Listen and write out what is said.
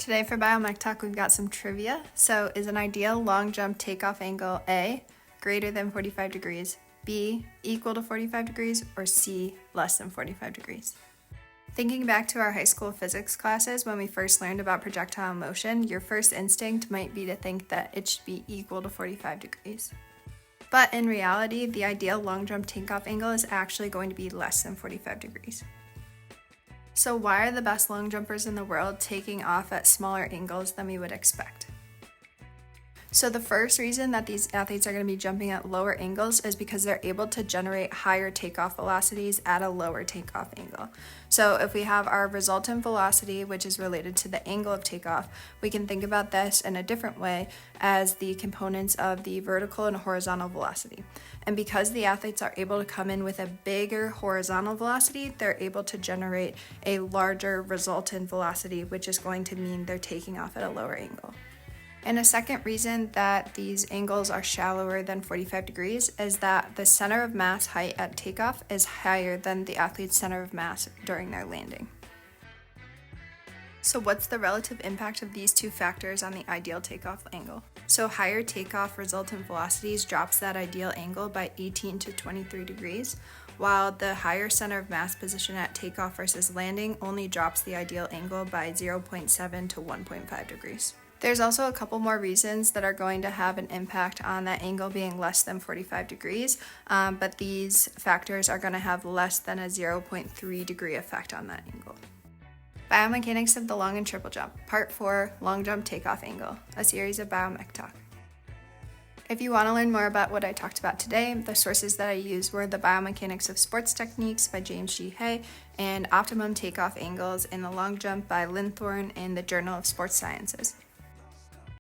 Today for Biomech Talk, we've got some trivia. So is an ideal long jump takeoff angle A greater than 45 degrees, B equal to 45 degrees, or C less than 45 degrees? Thinking back to our high school physics classes when we first learned about projectile motion, your first instinct might be to think that it should be equal to 45 degrees. But in reality, the ideal long jump takeoff angle is actually going to be less than 45 degrees. So why are the best long jumpers in the world taking off at smaller angles than we would expect? So the first reason that these athletes are going to be jumping at lower angles is because they're able to generate higher takeoff velocities at a lower takeoff angle. So if we have our resultant velocity, which is related to the angle of takeoff, we can think about this in a different way as the components of the vertical and horizontal velocity. And because the athletes are able to come in with a bigger horizontal velocity, they're able to generate a larger resultant velocity, which is going to mean they're taking off at a lower angle. And a second reason that these angles are shallower than 45 degrees is that the center of mass height at takeoff is higher than the athlete's center of mass during their landing. So what's the relative impact of these two factors on the ideal takeoff angle? So higher takeoff resultant velocities drops that ideal angle by 18 to 23 degrees, while the higher center of mass position at takeoff versus landing only drops the ideal angle by 0.7 to 1.5 degrees. There's also a couple more reasons that are going to have an impact on that angle being less than 45 degrees, but these factors are going to have less than a 0.3 degree effect on that angle. Biomechanics of the long and triple jump, Part 4, Long Jump Takeoff Angle, a series of Biomech Talk. If you want to learn more about what I talked about today, the sources that I used were the Biomechanics of Sports Techniques by James G. Hay and Optimum Takeoff Angles in the Long Jump by Lynn Thorne in the Journal of Sports Sciences.